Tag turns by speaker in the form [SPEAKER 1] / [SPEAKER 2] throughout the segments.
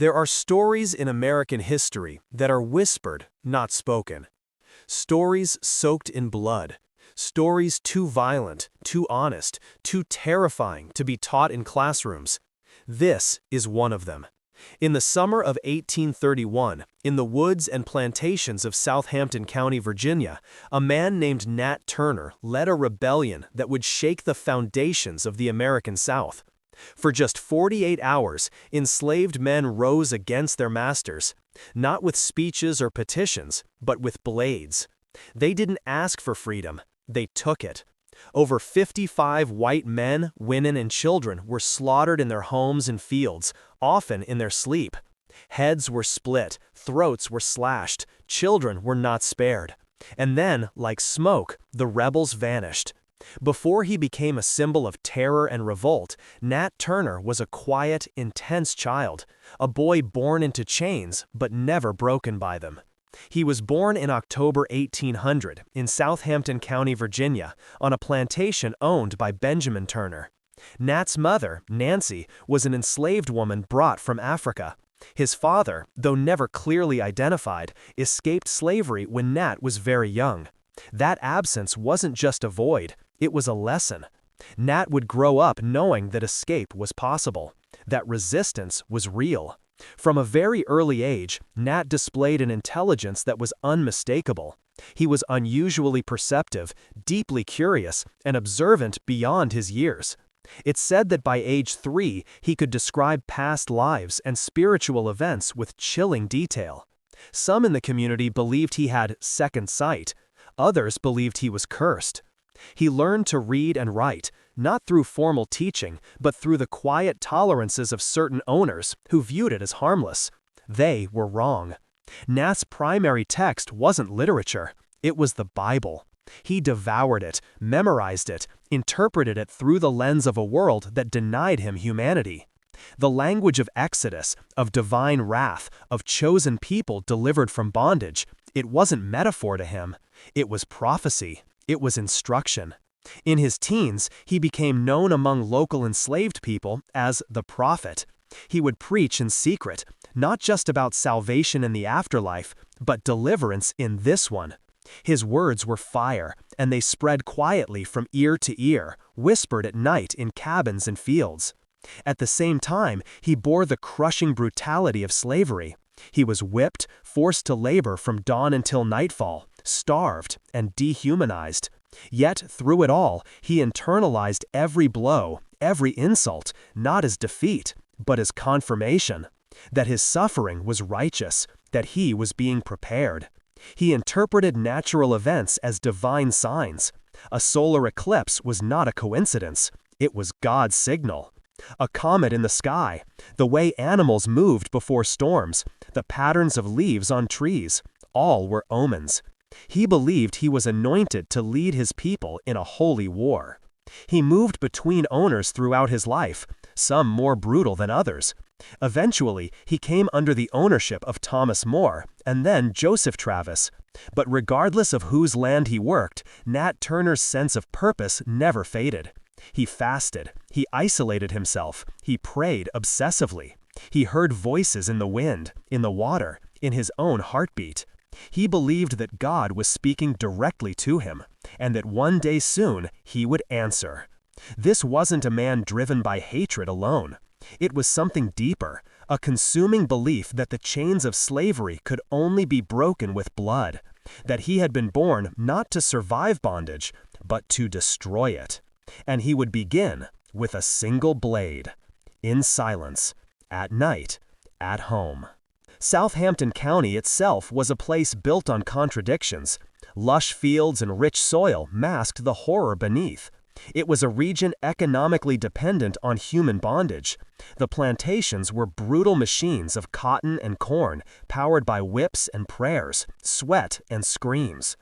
[SPEAKER 1] There are stories in American history that are whispered, not spoken. Stories soaked in blood. Stories too violent, too honest, too terrifying to be taught in classrooms. This is one of them. In the summer of 1831, in the woods and plantations of Southampton County, Virginia, a man named Nat Turner led a rebellion that would shake the foundations of the American South. For just 48 hours, enslaved men rose against their masters, not with speeches or petitions, but with blades. They didn't ask for freedom, they took it. Over 55 white men, women, and children were slaughtered in their homes and fields, often in their sleep. Heads were split, throats were slashed, children were not spared. And then, like smoke, the rebels vanished. Before he became a symbol of terror and revolt, Nat Turner was a quiet, intense child, a boy born into chains but never broken by them. He was born in October 1800 in Southampton County, Virginia, on a plantation owned by Benjamin Turner. Nat's mother, Nancy, was an enslaved woman brought from Africa. His father, though never clearly identified, escaped slavery when Nat was very young. That absence wasn't just a void, it was a lesson. Nat would grow up knowing that escape was possible, that resistance was real. From a very early age, Nat displayed an intelligence that was unmistakable. He was unusually perceptive, deeply curious, and observant beyond his years. It's said that by age 3, he could describe past lives and spiritual events with chilling detail. Some in the community believed he had second sight. Others believed he was cursed. He learned to read and write, not through formal teaching, but through the quiet tolerances of certain owners who viewed it as harmless. They were wrong. Nat's primary text wasn't literature, it was the Bible. He devoured it, memorized it, interpreted it through the lens of a world that denied him humanity. The language of Exodus, of divine wrath, of chosen people delivered from bondage, it wasn't metaphor to him. It was prophecy. It was instruction. In his teens, he became known among local enslaved people as the prophet. He would preach in secret, not just about salvation in the afterlife, but deliverance in this one. His words were fire, and they spread quietly from ear to ear, whispered at night in cabins and fields. At the same time, he bore the crushing brutality of slavery. He was whipped, forced to labor from dawn until nightfall, starved, and dehumanized. Yet, through it all, he internalized every blow, every insult, not as defeat, but as confirmation. That his suffering was righteous, that he was being prepared. He interpreted natural events as divine signs. A solar eclipse was not a coincidence, it was God's signal. A comet in the sky, the way animals moved before storms, the patterns of leaves on trees, all were omens. He believed he was anointed to lead his people in a holy war. He moved between owners throughout his life, some more brutal than others. Eventually, he came under the ownership of Thomas More and then Joseph Travis. But regardless of whose land he worked, Nat Turner's sense of purpose never faded. He fasted, he isolated himself, he prayed obsessively. He heard voices in the wind, in the water, in his own heartbeat. He believed that God was speaking directly to him, and that one day soon he would answer. This wasn't a man driven by hatred alone. It was something deeper, a consuming belief that the chains of slavery could only be broken with blood, that he had been born not to survive bondage, but to destroy it. And he would begin with a single blade, in silence, at night, at home. Southampton County itself was a place built on contradictions. Lush fields and rich soil masked the horror beneath. It was a region economically dependent on human bondage. The plantations were brutal machines of cotton and corn, powered by whips and prayers, sweat and screams.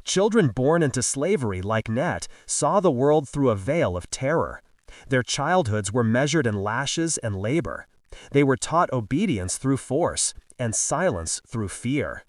[SPEAKER 1] Children born into slavery like Nat saw the world through a veil of terror. Their childhoods were measured in lashes and labor. They were taught obedience through force and silence through fear.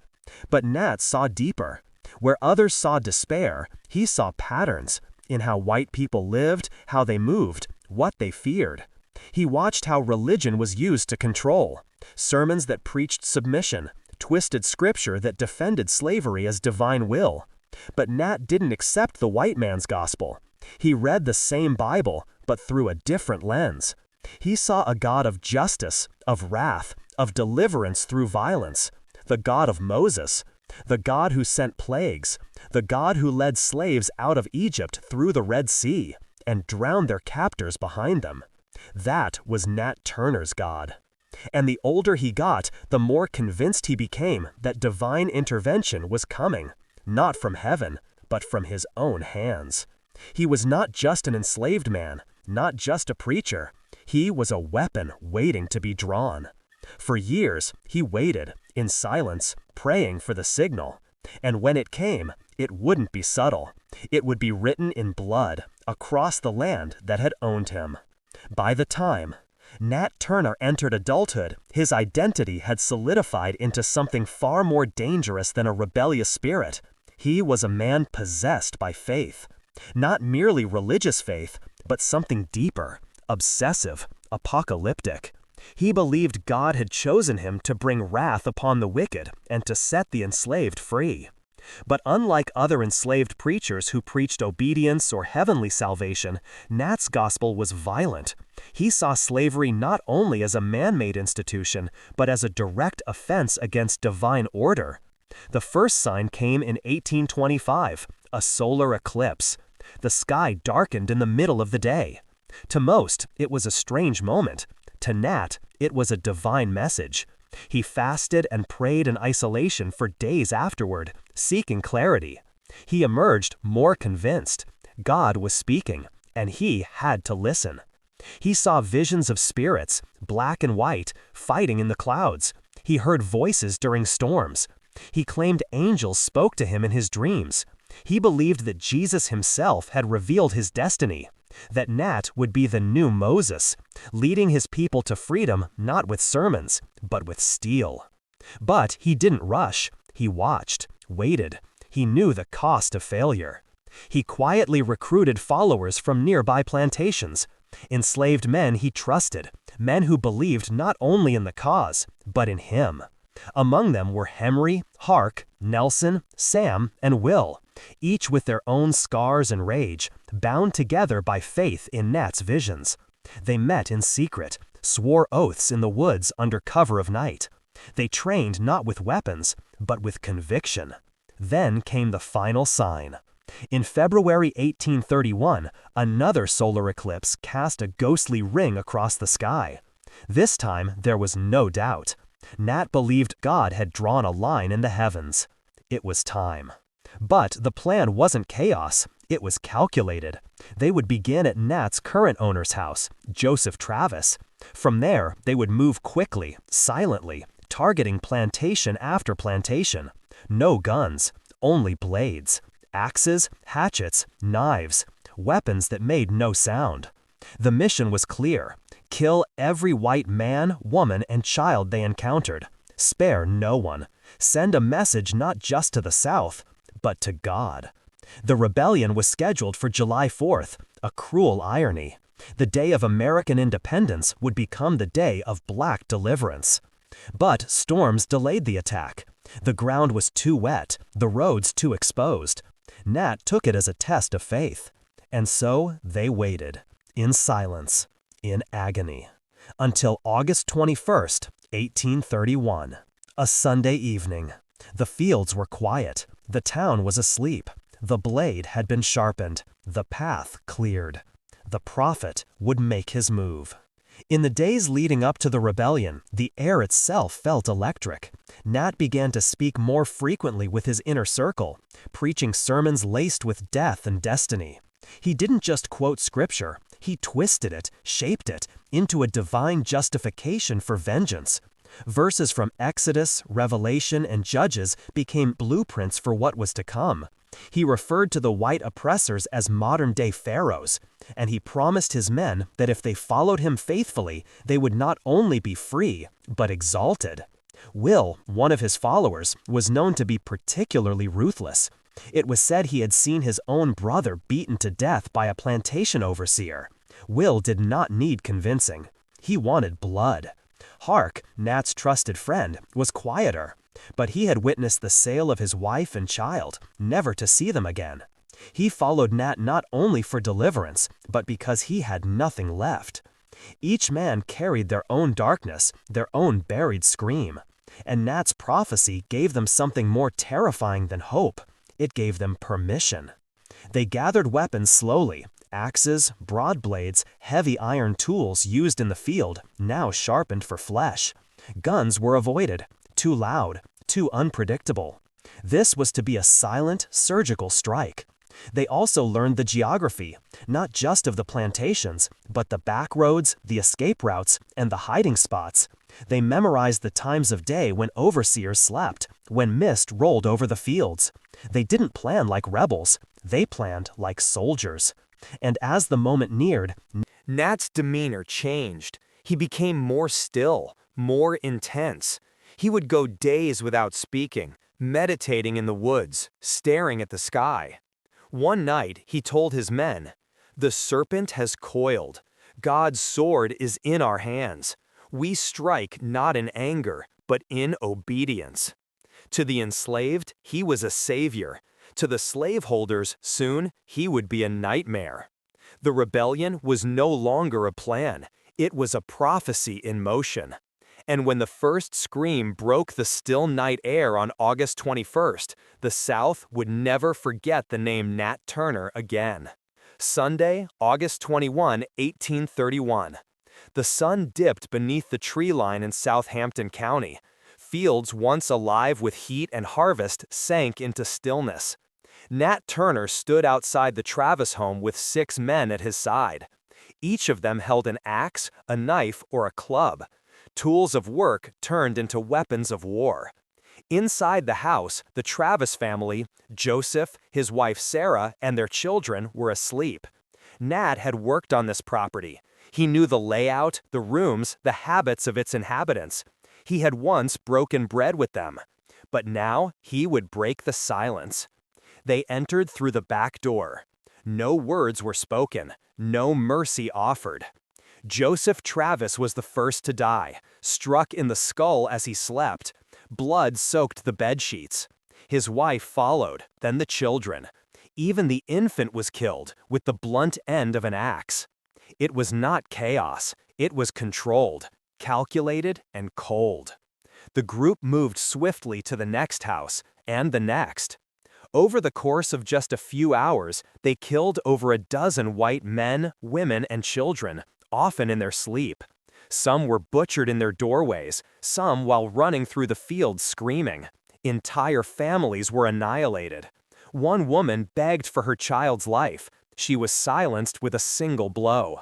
[SPEAKER 1] But Nat saw deeper. Where others saw despair, he saw patterns in how white people lived, how they moved, what they feared. He watched how religion was used to control, sermons that preached submission, twisted scripture that defended slavery as divine will. But Nat didn't accept the white man's gospel. He read the same Bible, but through a different lens. He saw a God of justice, of wrath, of deliverance through violence, the God of Moses, the God who sent plagues, the God who led slaves out of Egypt through the Red Sea and drowned their captors behind them. That was Nat Turner's God. And the older he got, the more convinced he became that divine intervention was coming, not from heaven, but from his own hands. He was not just an enslaved man, not just a preacher. He was a weapon waiting to be drawn. For years, he waited, in silence, praying for the signal. And when it came, it wouldn't be subtle. It would be written in blood across the land that had owned him. By the time Nat Turner entered adulthood, his identity had solidified into something far more dangerous than a rebellious spirit. He was a man possessed by faith. Not merely religious faith, but something deeper, obsessive, apocalyptic. He believed God had chosen him to bring wrath upon the wicked and to set the enslaved free. But unlike other enslaved preachers who preached obedience or heavenly salvation, Nat's gospel was violent. He saw slavery not only as a man-made institution, but as a direct offense against divine order. The first sign came in 1825, a solar eclipse. The sky darkened in the middle of the day. To most, it was a strange moment. To Nat, it was a divine message. He fasted and prayed in isolation for days afterward, seeking clarity. He emerged more convinced. God was speaking, and he had to listen. He saw visions of spirits, black and white, fighting in the clouds. He heard voices during storms. He claimed angels spoke to him in his dreams. He believed that Jesus himself had revealed his destiny, that Nat would be the new Moses, leading his people to freedom not with sermons, but with steel. But he didn't rush. He watched, waited. He knew the cost of failure. He quietly recruited followers from nearby plantations. Enslaved men he trusted, men who believed not only in the cause, but in him. Among them were Henry, Hark, Nelson, Sam, and Will, each with their own scars and rage, bound together by faith in Nat's visions. They met in secret, swore oaths in the woods under cover of night. They trained not with weapons, but with conviction. Then came the final sign. In February 1831, another solar eclipse cast a ghostly ring across the sky. This time, there was no doubt. Nat believed God had drawn a line in the heavens. It was time. But the plan wasn't chaos. It was calculated. They would begin at Nat's current owner's house, Joseph Travis. From there, they would move quickly, silently, targeting plantation after plantation. No guns, only blades, axes, hatchets, knives, weapons that made no sound. The mission was clear. Kill every white man, woman, and child they encountered. Spare no one. Send a message not just to the South, but to God. The rebellion was scheduled for July 4th, a cruel irony. The day of American independence would become the day of black deliverance. But storms delayed the attack. The ground was too wet, the roads too exposed. Nat took it as a test of faith. And so they waited, in silence, in agony, until August 21st, 1831, a Sunday evening. The fields were quiet. The town was asleep. The blade had been sharpened. The path cleared. The prophet would make his move. In the days leading up to the rebellion, the air itself felt electric. Nat began to speak more frequently with his inner circle, preaching sermons laced with death and destiny. He didn't just quote scripture. He twisted it, shaped it, into a divine justification for vengeance. Verses from Exodus, Revelation, and Judges became blueprints for what was to come. He referred to the white oppressors as modern-day pharaohs, and he promised his men that if they followed him faithfully, they would not only be free, but exalted. Will, one of his followers, was known to be particularly ruthless. It was said he had seen his own brother beaten to death by a plantation overseer. Will did not need convincing. He wanted blood. Hark, Nat's trusted friend, was quieter, but he had witnessed the sale of his wife and child, never to see them again. He followed Nat not only for deliverance, but because he had nothing left. Each man carried their own darkness, their own buried scream. And Nat's prophecy gave them something more terrifying than hope. It gave them permission. They gathered weapons slowly, axes, broad blades, heavy iron tools used in the field, now sharpened for flesh. Guns were avoided, too loud, too unpredictable. This was to be a silent, surgical strike. They also learned the geography, not just of the plantations, but the back roads, the escape routes, and the hiding spots. They memorized the times of day when overseers slept, when mist rolled over the fields. They didn't plan like rebels, they planned like soldiers. And as the moment neared, Nat's demeanor changed. He became more still, more intense. He would go days without speaking, meditating in the woods, staring at the sky. One night, he told his men, "The serpent has coiled. God's sword is in our hands. We strike not in anger, but in obedience." To the enslaved, he was a savior. To the slaveholders, soon, he would be a nightmare. The rebellion was no longer a plan. It was a prophecy in motion. And when the first scream broke the still night air on August 21st, the South would never forget the name Nat Turner again. Sunday, August 21, 1831. The sun dipped beneath the tree line in Southampton County. Fields once alive with heat and harvest sank into stillness. Nat Turner stood outside the Travis home with 6 men at his side. Each of them held an axe, a knife, or a club. Tools of work turned into weapons of war. Inside the house, the Travis family, Joseph, his wife Sarah, and their children were asleep. Nat had worked on this property. He knew the layout, the rooms, the habits of its inhabitants. He had once broken bread with them. But now he would break the silence. They entered through the back door. No words were spoken, no mercy offered. Joseph Travis was the first to die, struck in the skull as he slept. Blood soaked the bedsheets. His wife followed, then the children. Even the infant was killed with the blunt end of an axe. It was not chaos, it was controlled, calculated, and cold. The group moved swiftly to the next house, and the next. Over the course of just a few hours, they killed over a dozen white men, women, and children, often in their sleep. Some were butchered in their doorways, some while running through the fields screaming. Entire families were annihilated. One woman begged for her child's life. She was silenced with a single blow.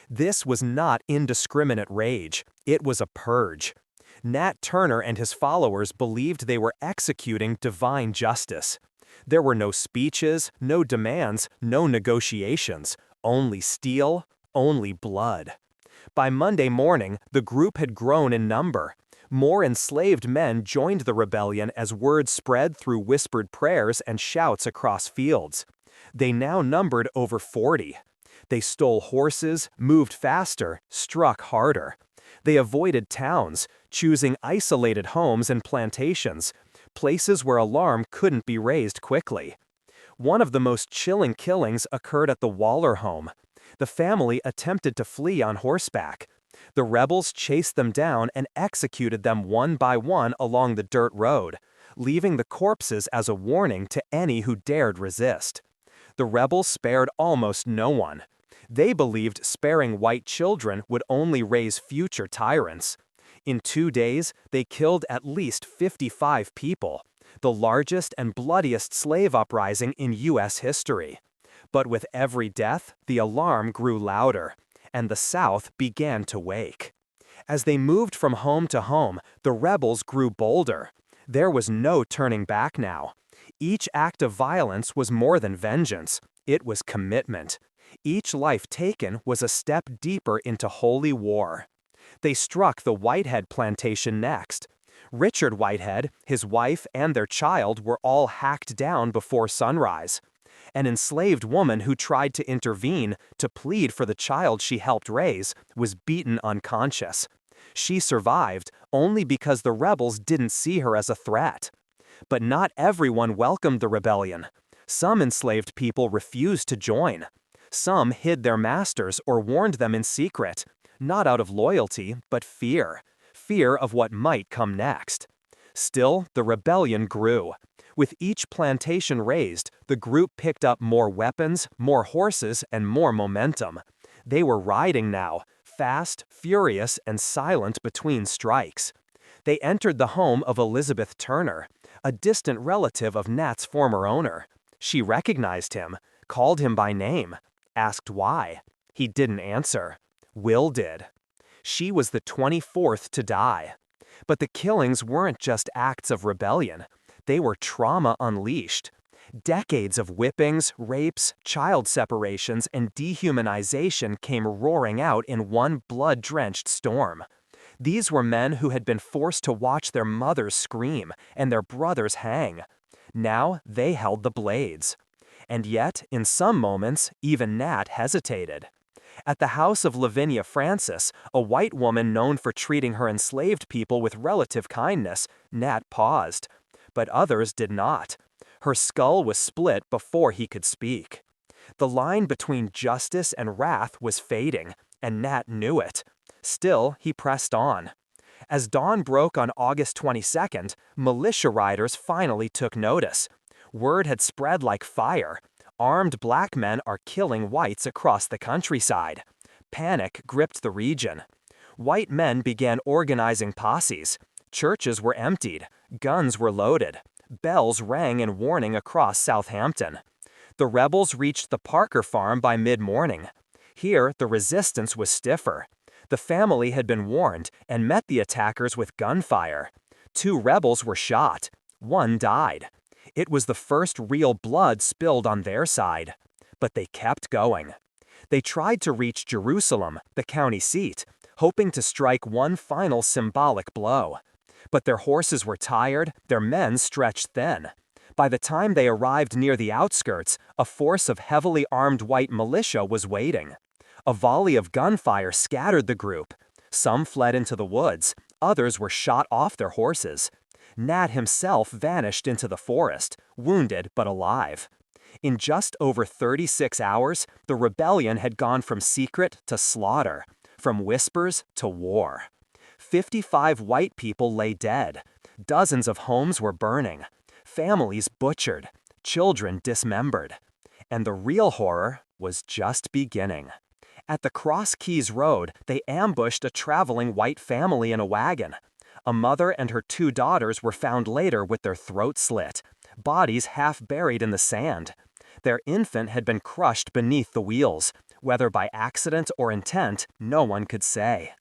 [SPEAKER 1] This was not indiscriminate rage. It was a purge. Nat Turner and his followers believed they were executing divine justice. There were no speeches, no demands, no negotiations, only steel, only blood. By Monday morning, the group had grown in number. More enslaved men joined the rebellion as word spread through whispered prayers and shouts across fields. They now numbered over 40. They stole horses, moved faster, struck harder. They avoided towns, choosing isolated homes and plantations, places where alarm couldn't be raised quickly. One of the most chilling killings occurred at the Waller home. The family attempted to flee on horseback. The rebels chased them down and executed them one by one along the dirt road, leaving the corpses as a warning to any who dared resist. The rebels spared almost no one. They believed sparing white children would only raise future tyrants. In 2 days, they killed at least 55 people, the largest and bloodiest slave uprising in U.S. history. But with every death, the alarm grew louder, and the South began to wake. As they moved from home to home, the rebels grew bolder. There was no turning back now. Each act of violence was more than vengeance. It was commitment. Each life taken was a step deeper into holy war. They struck the Whitehead plantation next. Richard Whitehead, his wife, and their child were all hacked down before sunrise. An enslaved woman who tried to intervene, to plead for the child she helped raise, was beaten unconscious.
[SPEAKER 2] She survived only because the rebels didn't see her as a threat. But not everyone welcomed the rebellion. Some enslaved people refused to join. Some hid their masters or warned them in secret, not out of loyalty, but fear. Fear of what might come next. Still, the rebellion grew. With each plantation raised, the group picked up more weapons, more horses, and more momentum. They were riding now, fast, furious, and silent between strikes. They entered the home of Elizabeth Turner, a distant relative of Nat's former owner. She recognized him, called him by name, asked why. He didn't answer. Will did. She was the 24th to die. But the killings weren't just acts of rebellion. They were trauma unleashed. Decades of whippings, rapes, child separations, and dehumanization came roaring out in one blood-drenched storm. These were men who had been forced to watch their mothers scream and their brothers hang. Now they held the blades. And yet, in some moments, even Nat hesitated. At the house of Lavinia Francis, a white woman known for treating her enslaved people with relative kindness, Nat paused. But others did not. Her skull was split before he could speak. The line between justice and wrath was fading, and Nat knew it. Still, he pressed on. As dawn broke on August 22nd, militia riders finally took notice. Word had spread like fire. Armed black men are killing whites across the countryside. Panic gripped the region. White men began organizing posses. Churches were emptied. Guns were loaded. Bells rang in warning across Southampton. The rebels reached the Parker farm by mid-morning. Here, the resistance was stiffer. The family had been warned and met the attackers with gunfire. 2 rebels were shot. 1 died. It was the first real blood spilled on their side. But they kept going. They tried to reach Jerusalem, the county seat, hoping to strike one final symbolic blow. But their horses were tired, their men stretched thin. By the time they arrived near the outskirts, a force of heavily armed white militia was waiting. A volley of gunfire scattered the group. Some fled into the woods, others were shot off their horses. Nat himself vanished into the forest, wounded but alive. In just over 36 hours, the rebellion had gone from secret to slaughter, from whispers to war. 55 white people lay dead. Dozens of homes were burning. Families butchered. Children dismembered. And the real horror was just beginning. At the Cross Keys Road, they ambushed a traveling white family in a wagon. A mother and her 2 daughters were found later with their throats slit, bodies half buried in the sand. Their infant had been crushed beneath the wheels. Whether by accident or intent, no one could say.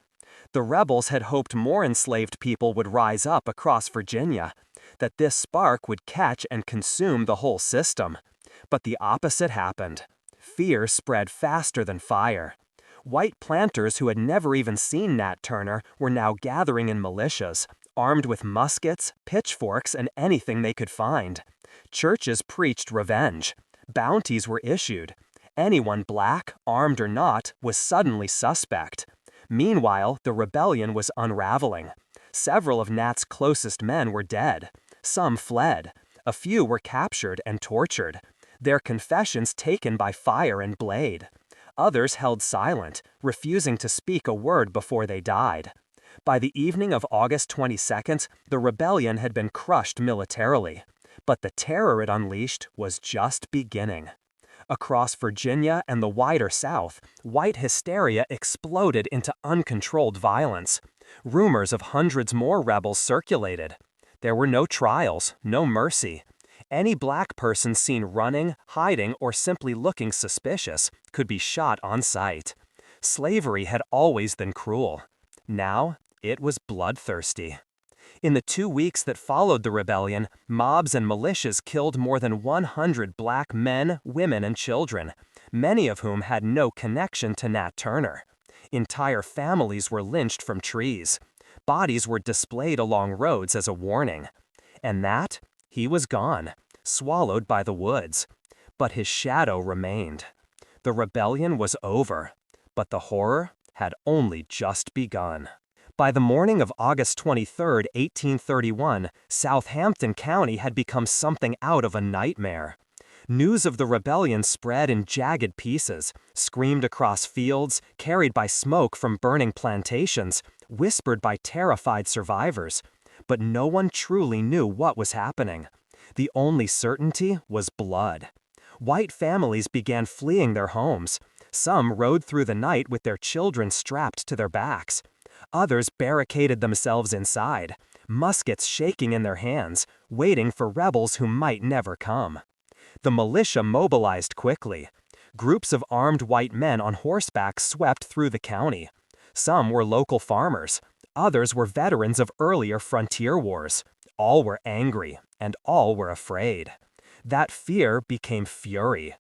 [SPEAKER 2] The rebels had hoped more enslaved people would rise up across Virginia, that this spark would catch and consume the whole system. But the opposite happened. Fear spread faster than fire. White planters who had never even seen Nat Turner were now gathering in militias, armed with muskets, pitchforks, and anything they could find. Churches preached revenge. Bounties were issued. Anyone black, armed or not, was suddenly suspect. Meanwhile, the rebellion was unraveling. Several of Nat's closest men were dead. Some fled. A few were captured and tortured. Their confessions taken by fire and blade. Others held silent, refusing to speak a word before they died. By the evening of August 22nd, the rebellion had been crushed militarily. But the terror it unleashed was just beginning. Across Virginia and the wider South, white hysteria exploded into uncontrolled violence. Rumors of hundreds more rebels circulated. There were no trials, no mercy. Any black person seen running, hiding, or simply looking suspicious could be shot on sight. Slavery had always been cruel. Now, it was bloodthirsty. In the 2 weeks that followed the rebellion, mobs and militias killed more than 100 black men, women, and children, many of whom had no connection to Nat Turner. Entire families were lynched from trees. Bodies were displayed along roads as a warning. And Nat, he was gone, swallowed by the woods. But his shadow remained. The rebellion was over, but the horror had only just begun. By the morning of August 23, 1831, Southampton County had become something out of a nightmare. News of the rebellion spread in jagged pieces, screamed across fields, carried by smoke from burning plantations, whispered by terrified survivors. But no one truly knew what was happening. The only certainty was blood. White families began fleeing their homes. Some rode through the night with their children strapped to their backs. Others barricaded themselves inside, muskets shaking in their hands, waiting for rebels who might never come. The militia mobilized quickly. Groups of armed white men on horseback swept through the county. Some were local farmers. Others were veterans of earlier frontier wars. All were angry, and all were afraid. That fear became fury.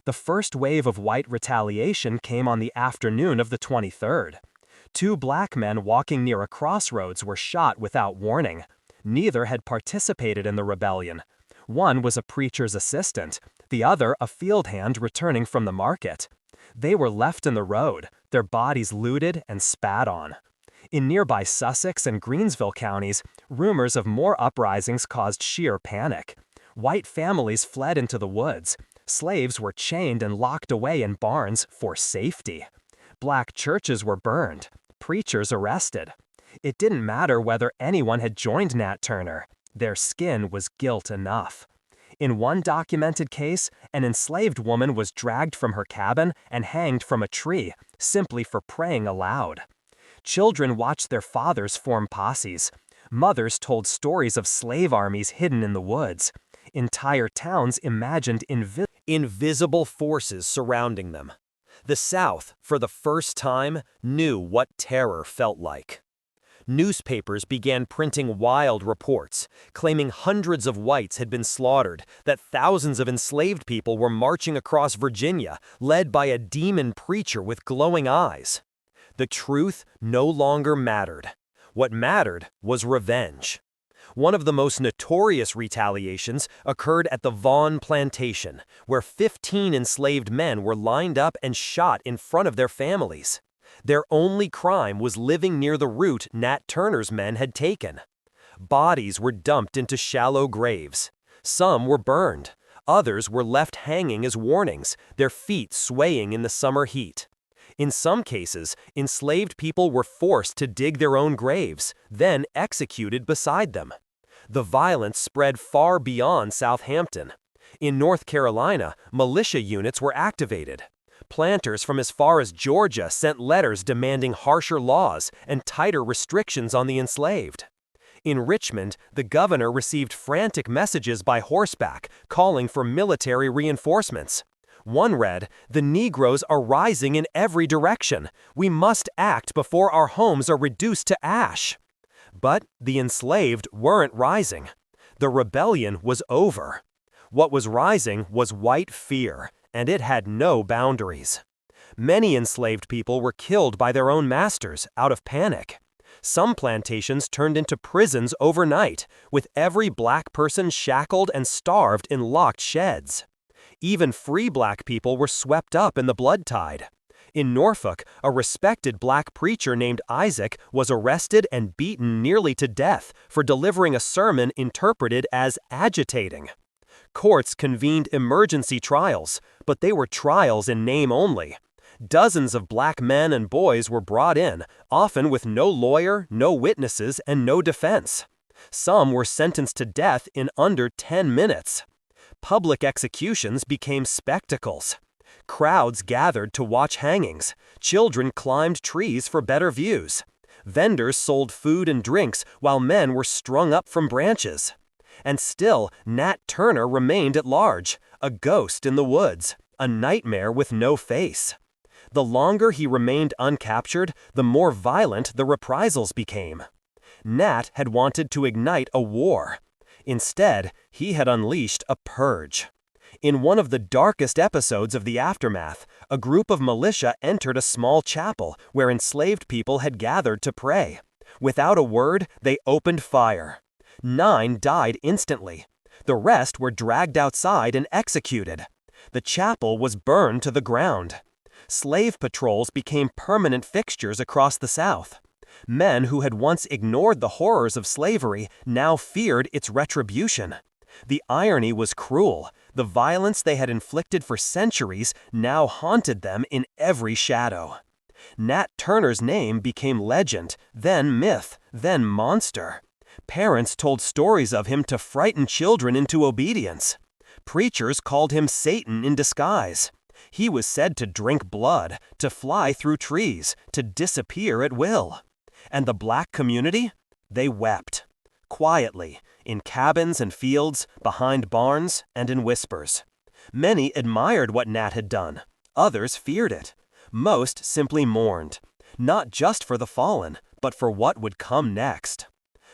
[SPEAKER 2] The first wave of white retaliation came on the afternoon of the 23rd. 2 black men walking near a crossroads were shot without warning. Neither had participated in the rebellion. One was a preacher's assistant, the other a field hand returning from the market. They were left in the road, their bodies looted and spat on. In nearby Sussex and Greensville counties, rumors of more uprisings caused sheer panic. White families fled into the woods. Slaves were chained and locked away in barns for safety. Black churches were burned, preachers arrested. It didn't matter whether anyone had joined Nat Turner. Their skin was guilt enough. In one documented case, an enslaved woman was dragged from her cabin and hanged from a tree, simply for praying aloud. Children watched their fathers form posses. Mothers told stories of slave armies hidden in the woods. Entire towns imagined
[SPEAKER 1] invisible forces surrounding them. The South, for the first time, knew what terror felt like. Newspapers began printing wild reports, claiming hundreds of whites had been slaughtered, that thousands of enslaved people were marching across Virginia, led by a demon preacher with glowing eyes. The truth no longer mattered. What mattered was revenge. One of the most notorious retaliations occurred at the Vaughan plantation, where 15 enslaved men were lined up and shot in front of their families. Their only crime was living near the route Nat Turner's men had taken. Bodies were dumped into shallow graves. Some were burned. Others were left hanging as warnings, their feet swaying in the summer heat. In some cases, enslaved people were forced to dig their own graves, then executed beside them. The violence spread far beyond Southampton. In North Carolina, militia units were activated. Planters from as far as Georgia sent letters demanding harsher laws and tighter restrictions on the enslaved. In Richmond, the governor received frantic messages by horseback calling for military reinforcements. One read, "The Negroes are rising in every direction. We must act before our homes are reduced to ash." But the enslaved weren't rising. The rebellion was over. What was rising was white fear, and it had no boundaries. Many enslaved people were killed by their own masters out of panic. Some plantations turned into prisons overnight, with every black person shackled and starved in locked sheds. Even free black people were swept up in the blood tide. In Norfolk, a respected black preacher named Isaac was arrested and beaten nearly to death for delivering a sermon interpreted as agitating. Courts convened emergency trials, but they were trials in name only. Dozens of black men and boys were brought in, often with no lawyer, no witnesses, and no defense. Some were sentenced to death in under 10 minutes. Public executions became spectacles. Crowds gathered to watch hangings. Children climbed trees for better views. Vendors sold food and drinks while men were strung up from branches. And still, Nat Turner remained at large, a ghost in the woods, a nightmare with no face. The longer he remained uncaptured, the more violent the reprisals became. Nat had wanted to ignite a war. Instead, he had unleashed a purge. In one of the darkest episodes of the aftermath, a group of militia entered a small chapel where enslaved people had gathered to pray. Without a word, they opened fire. 9 died instantly. The rest were dragged outside and executed. The chapel was burned to the ground. Slave patrols became permanent fixtures across the South.
[SPEAKER 2] Men who had once ignored the horrors of slavery now feared its retribution. The irony was cruel. The violence they had inflicted for centuries now haunted them in every shadow. Nat Turner's name became legend, then myth, then monster. Parents told stories of him to frighten children into obedience. Preachers called him Satan in disguise. He was said to drink blood, to fly through trees, to disappear at will. And the black community? They wept. Quietly, in cabins and fields, behind barns, and in whispers. Many admired what Nat had done. Others feared it. Most simply mourned, not just for the fallen, but for what would come next.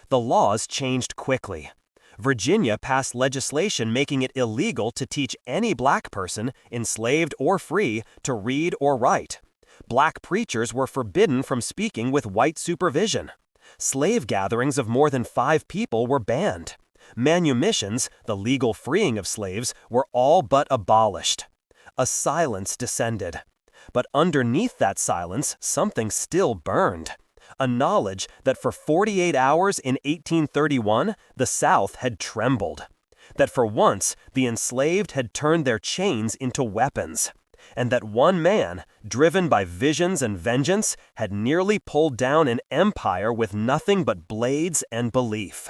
[SPEAKER 2] The laws changed quickly. Virginia passed legislation making it illegal to teach any black person, enslaved or free, to read or write. Black preachers were forbidden from speaking with white supervision. Slave gatherings of more than 5 people were banned. Manumissions, the legal freeing of slaves, were all but abolished. A silence descended. But underneath that silence, something still burned. A knowledge that for 48 hours in 1831, the South had trembled. That for once, the enslaved had turned their chains into weapons. And that one man, driven by visions and vengeance, had nearly pulled down an empire with nothing but blades and belief.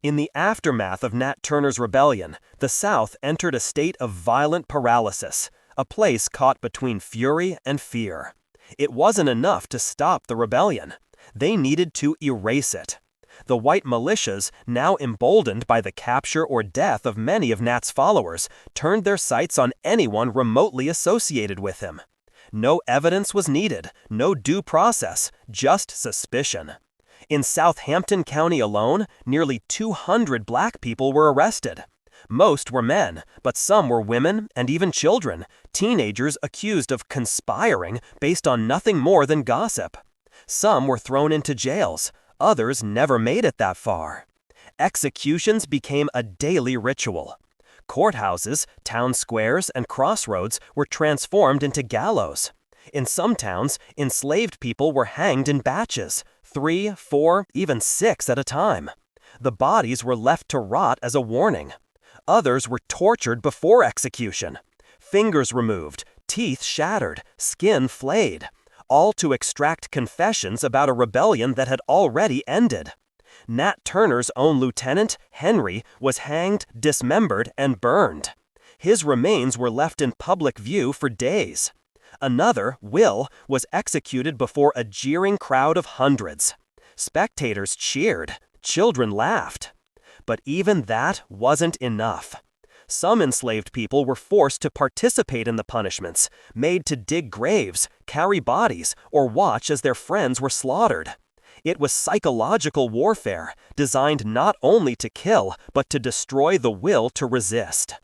[SPEAKER 2] In the aftermath of Nat Turner's rebellion, the South entered a state of violent paralysis, a place caught between fury and fear. It wasn't enough to stop the rebellion. They needed to erase it. The white militias, now emboldened by the capture or death of many of Nat's followers, turned their sights on anyone remotely associated with him. No evidence was needed, no due process, just suspicion. In Southampton County alone, nearly 200 black people were arrested. Most were men, but some were women and even children, teenagers accused of conspiring based on nothing more than gossip. Some were thrown into jails. Others never made it that far. Executions became a daily ritual. Courthouses, town squares, and crossroads were transformed into gallows. In some towns, enslaved people were hanged in batches, 3, 4, even 6 at a time. The bodies were left to rot as a warning. Others were tortured before execution. Fingers removed, teeth shattered, skin flayed, all to extract confessions about a rebellion that had already ended. Nat Turner's own lieutenant, Henry, was hanged, dismembered, and burned. His remains were left in public view for days. Another, Will, was executed before a jeering crowd of hundreds. Spectators cheered. Children laughed. But even that wasn't enough. Some enslaved people were forced to participate in the punishments, made to dig graves, carry bodies, or watch as their friends were slaughtered. It was psychological warfare, designed not only to kill, but to destroy the will to resist.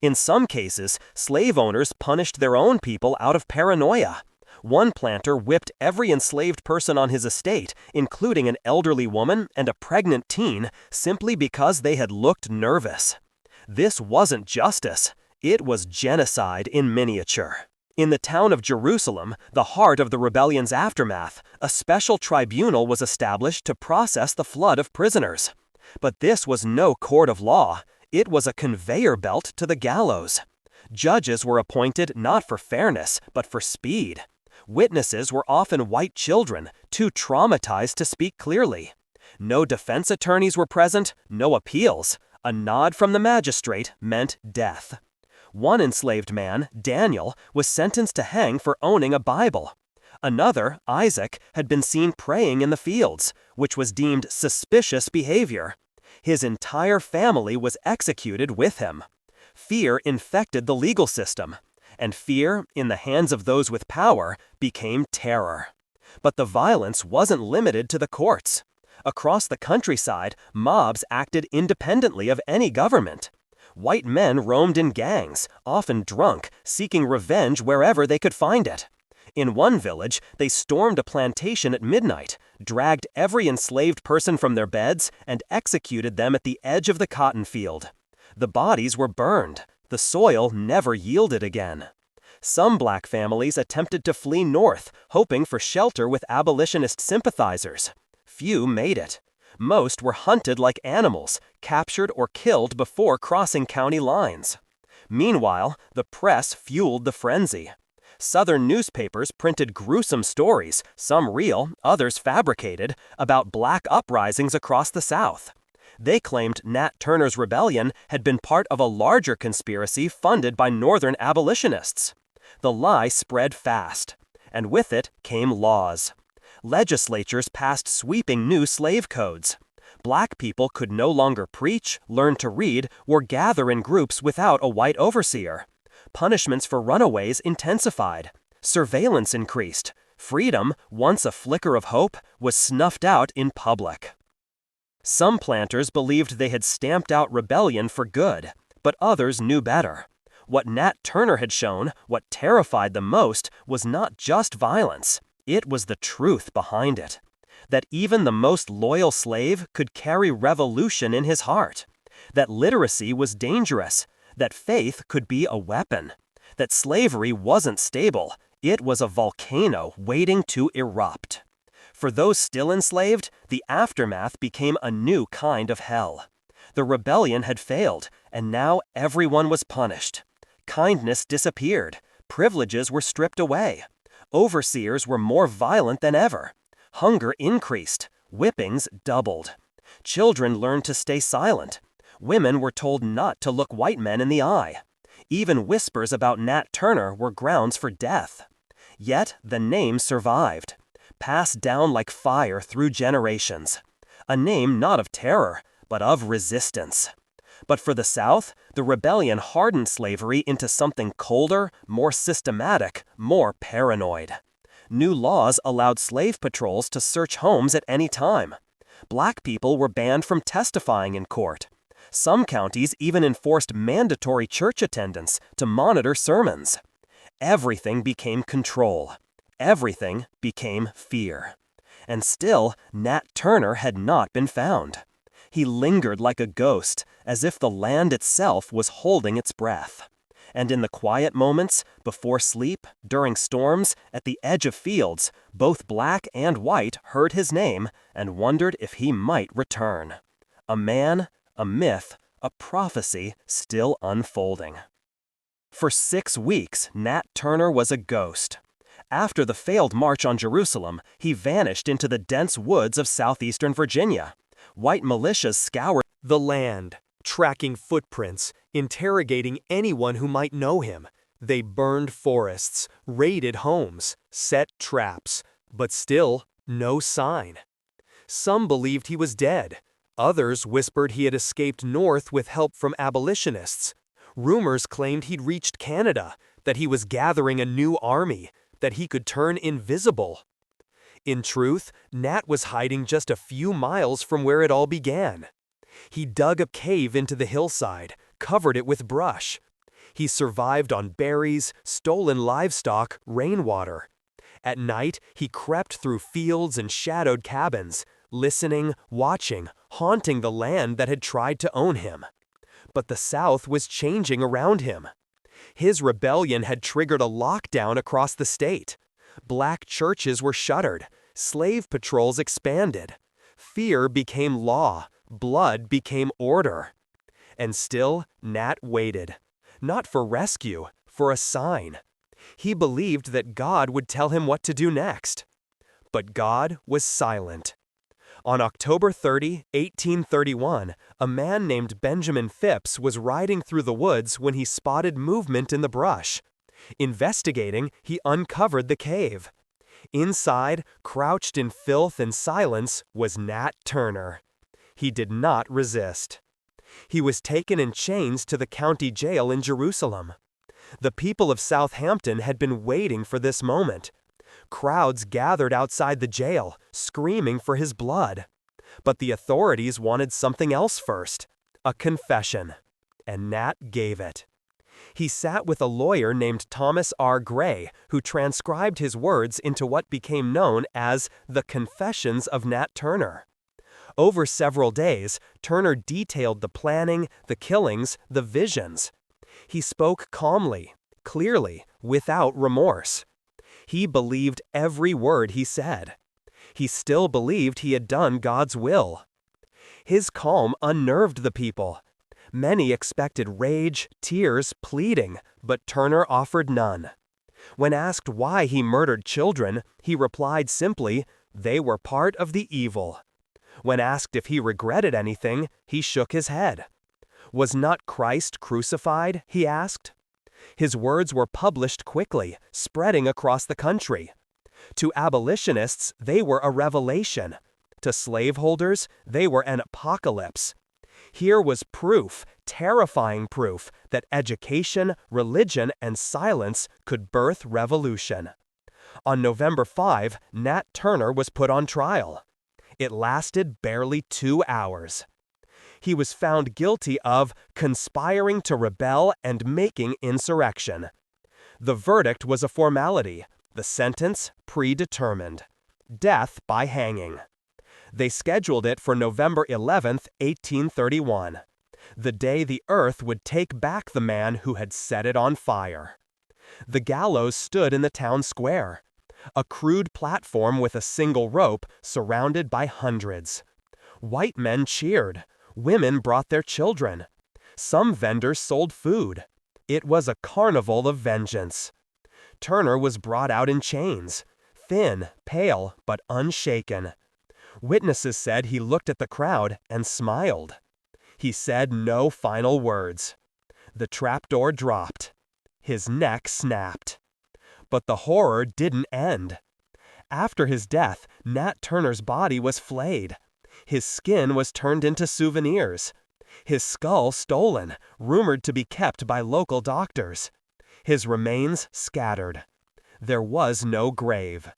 [SPEAKER 2] In some cases, slave owners punished their own people out of paranoia. One planter whipped every enslaved person on his estate, including an elderly woman and a pregnant teen, simply because they had looked nervous. This wasn't justice. It was genocide in miniature. In the town of Jerusalem, the heart of the rebellion's aftermath, a special tribunal was established to process the flood of prisoners. But this was no court of law. It was a conveyor belt to the gallows. Judges were appointed not for fairness, but for speed. Witnesses were often white children, too traumatized to speak clearly. No defense attorneys were present, no appeals. A nod from the magistrate meant death. One enslaved man, Daniel, was sentenced to hang for owning a Bible. Another, Isaac, had been seen praying in the fields, which was deemed suspicious behavior. His entire family was executed with him. Fear infected the legal system, and fear, in the hands of those with power, became terror. But the violence wasn't limited to the courts. Across the countryside, mobs acted independently of any government. White men roamed in gangs, often drunk, seeking revenge wherever they could find it. In one village, they stormed a plantation at midnight, dragged every enslaved person from their beds, and executed them at the edge of the cotton field. The bodies were burned. The soil never yielded again. Some black families attempted to flee north, hoping for shelter with abolitionist sympathizers. Few made it. Most were hunted like animals, captured or killed before crossing county lines. Meanwhile, the press fueled the frenzy. Southern newspapers printed gruesome stories, some real, others fabricated, about black uprisings across the South. They claimed Nat Turner's rebellion had been part of a larger conspiracy funded by Northern abolitionists. The lie spread fast, and with it came laws. Legislatures passed sweeping new slave codes. Black people could no longer preach, learn to read, or gather in groups without a white overseer. Punishments for runaways intensified. Surveillance increased. Freedom, once a flicker of hope, was snuffed out in public. Some planters believed they had stamped out rebellion for good, but others knew better. What Nat Turner had shown, what terrified them most, was not just violence. It was the truth behind it. That even the most loyal slave could carry revolution in his heart. That literacy was dangerous. That faith could be a weapon. That slavery wasn't stable. It was a volcano waiting to erupt. For those still enslaved, the aftermath became a new kind of hell. The rebellion had failed, and now everyone was punished. Kindness disappeared. Privileges were stripped away. Overseers were more violent than ever. Hunger increased. Whippings doubled. Children learned to stay silent. Women were told not to look white men in the eye. Even whispers about Nat Turner were grounds for death. Yet the name survived, passed down like fire through generations. A name not of terror, but of resistance. But for the South, the rebellion hardened slavery into something colder, more systematic, more paranoid. New laws allowed slave patrols to search homes at any time. Black people were banned from testifying in court. Some counties even enforced mandatory church attendance to monitor sermons. Everything became control. Everything became fear. And still, Nat Turner had not been found. He lingered like a ghost, as if the land itself was holding its breath. And in the quiet moments, before sleep, during storms, at the edge of fields, both black and white heard his name and wondered if he might return. A man, a myth, a prophecy still unfolding. For 6 weeks, Nat Turner was a ghost. After the failed march on Jerusalem, he vanished into the dense woods of southeastern Virginia. White militias scoured
[SPEAKER 1] the land, tracking footprints, interrogating anyone who might know him. They burned forests, raided homes, set traps, but still no sign. Some believed he was dead. Others whispered he had escaped north with help from abolitionists. Rumors claimed he'd reached Canada, that he was gathering a new army, that he could turn invisible. In truth, Nat was hiding just a few miles from where it all began. He dug a cave into the hillside, covered it with brush. He survived on berries, stolen livestock, rainwater. At night, he crept through fields and shadowed cabins, listening, watching, haunting the land that had tried to own him. But the South was changing around him. His rebellion had triggered a lockdown across the state. Black churches were shuttered. Slave patrols expanded. Fear became law. Blood became order. And still, Nat waited. Not for rescue, for a sign. He believed that God would tell him what to do next. But God was silent. On October 30, 1831, a man named Benjamin Phipps was riding through the woods when he spotted movement in the brush. Investigating, he uncovered the cave. Inside, crouched in filth and silence, was Nat Turner. He did not resist. He was taken in chains to the county jail in Jerusalem. The people of Southampton had been waiting for this moment. Crowds gathered outside the jail, screaming for his blood. But the authorities wanted something else first, a confession. And Nat gave it. He sat with a lawyer named Thomas R. Gray, who transcribed his words into what became known as the Confessions of Nat Turner. Over several days, Turner detailed the planning, the killings, the visions. He spoke calmly, clearly,
[SPEAKER 2] without remorse. He believed every word he said. He still believed he had done God's will. His calm unnerved the people. Many expected rage, tears, pleading, but Turner offered none. When asked why he murdered children, he replied simply, "They were part of the evil." When asked if he regretted anything, he shook his head. "Was not Christ crucified?" he asked. His words were published quickly, spreading across the country. To abolitionists, they were a revelation. To slaveholders, they were an apocalypse. Here was proof, terrifying proof, that education, religion, and silence could birth revolution. On November 5, Nat Turner was put on trial. It lasted barely 2 hours. He was found guilty of conspiring to rebel and making insurrection. The verdict was a formality, the sentence predetermined: death by hanging. They scheduled it for November 11, 1831, the day the earth would take back the man who had set it on fire. The gallows stood in the town square, a crude platform with a single rope surrounded by hundreds. White men cheered. Women brought their children. Some vendors sold food. It was a carnival of vengeance. Turner was brought out in chains, thin, pale, but unshaken. Witnesses said he looked at the crowd and smiled. He said no final words. The trapdoor dropped. His neck snapped. But the horror didn't end. After his death, Nat Turner's body was flayed. His skin was turned into souvenirs. His skull stolen, rumored to be kept by local doctors. His remains scattered. There was no grave.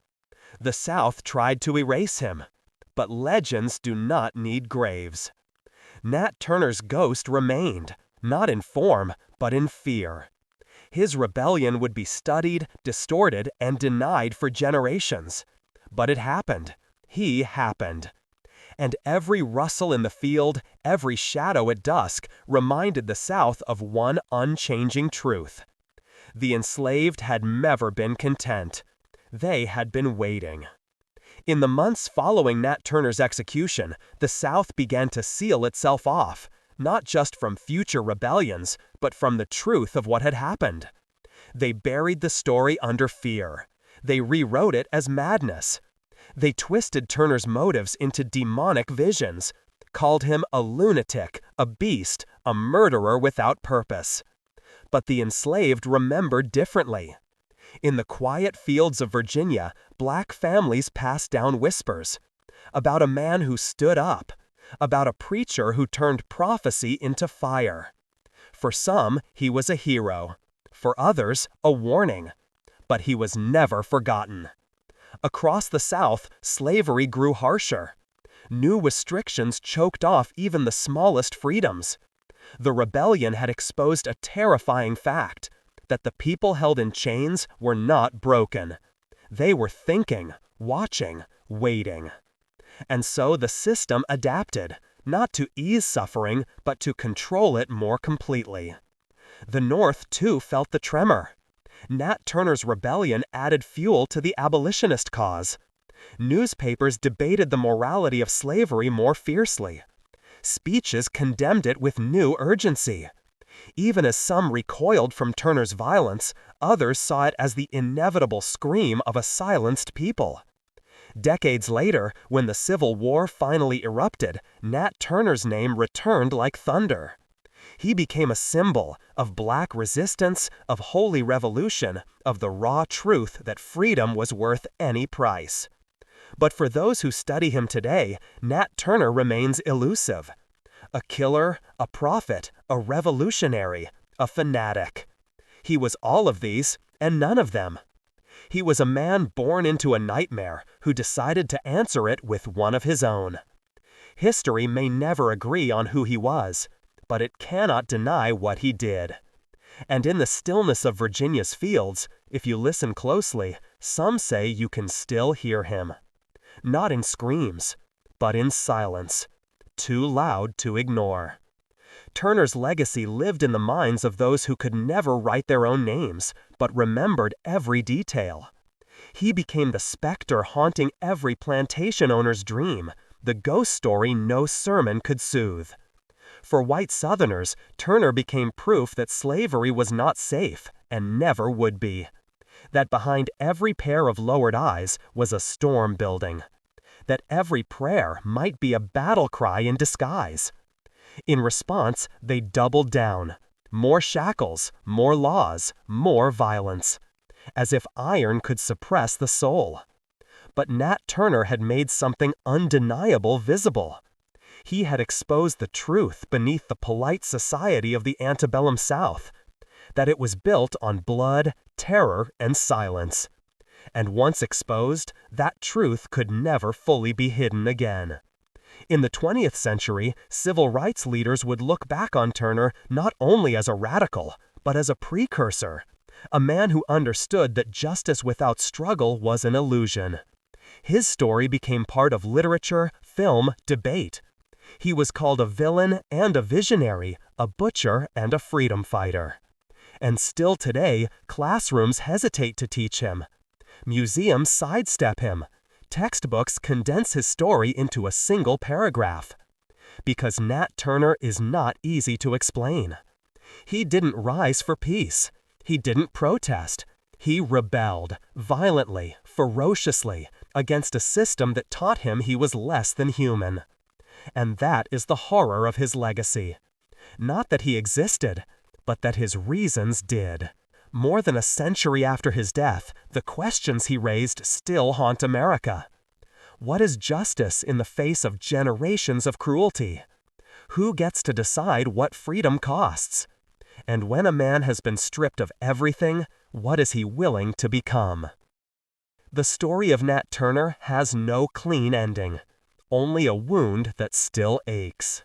[SPEAKER 2] The South tried to erase him. But legends do not need graves. Nat Turner's ghost remained, not in form, but in fear. His rebellion would be studied, distorted, and denied for generations. But it happened. He happened. And every rustle in the field, every shadow at dusk, reminded the South of one unchanging truth. The enslaved had never been content. They had been waiting. In the months following Nat Turner's execution, the South began to seal itself off, not just from future rebellions, but from the truth of what had happened. They buried the story under fear. They rewrote it as madness. They twisted Turner's motives into demonic visions, called him a lunatic, a beast, a murderer without purpose. But the enslaved remembered differently. In the quiet fields of Virginia, black families passed down whispers about a man who stood up, about a preacher who turned prophecy into fire. For some, he was a hero. For others, a warning. But he was never forgotten. Across the South, slavery grew harsher. New restrictions choked off even the smallest freedoms. The rebellion had exposed a terrifying fact: that the people held in chains were not broken. They were thinking, watching, waiting. And so the system adapted, not to ease suffering, but to control it more completely. The North, too, felt the tremor. Nat Turner's rebellion added fuel to the abolitionist cause. Newspapers debated the morality of slavery more fiercely. Speeches condemned it with new urgency. Even as some recoiled from Turner's violence, others saw it as the inevitable scream of a silenced people. Decades later, when the Civil War finally erupted, Nat Turner's name returned like thunder. He became a symbol of black resistance, of holy revolution, of the raw truth that freedom was worth any price. But for those who study him today, Nat Turner remains elusive. A killer, a prophet, a revolutionary, a fanatic. He was all of these, and none of them. He was a man born into a nightmare who decided to answer it with one of his own. History may never agree on who he was, but it cannot deny what he did. And in the stillness of Virginia's fields, if you listen closely, some say you can still hear him. Not in screams, but in silence, too loud to ignore. Turner's legacy lived in the minds of those who could never write their own names, but remembered every detail. He became the specter haunting every plantation owner's dream, the ghost story no sermon could soothe. For white Southerners, Turner became proof that slavery was not safe and never would be. That behind every pair of lowered eyes was a storm building. That every prayer might be a battle cry in disguise. In response, they doubled down. More shackles, more laws, more violence. As if iron could suppress the soul. But Nat Turner had made something undeniable visible. He had exposed the truth beneath the polite society of the antebellum South, that it was built on blood, terror, and silence. And once exposed, that truth could never fully be hidden again. In the 20th century, civil rights leaders would look back on Turner not only as a radical, but as a precursor, a man who understood that justice without struggle was an illusion. His story became part of literature, film, debate. He was called a villain and a visionary, a butcher and a freedom fighter. And still today, classrooms hesitate to teach him. Museums sidestep him. Textbooks condense his story into a single paragraph. Because Nat Turner is not easy to explain. He didn't rise for peace. He didn't protest. He rebelled, violently, ferociously, against a system that taught him he was less than human. And that is the horror of his legacy. Not that he existed, but that his reasons did. More than a century after his death, the questions he raised still haunt America. What is justice in the face of generations of cruelty? Who gets to decide what freedom costs? And when a man has been stripped of everything, what is he willing to become? The story of Nat Turner has no clean ending. Only a wound that still aches.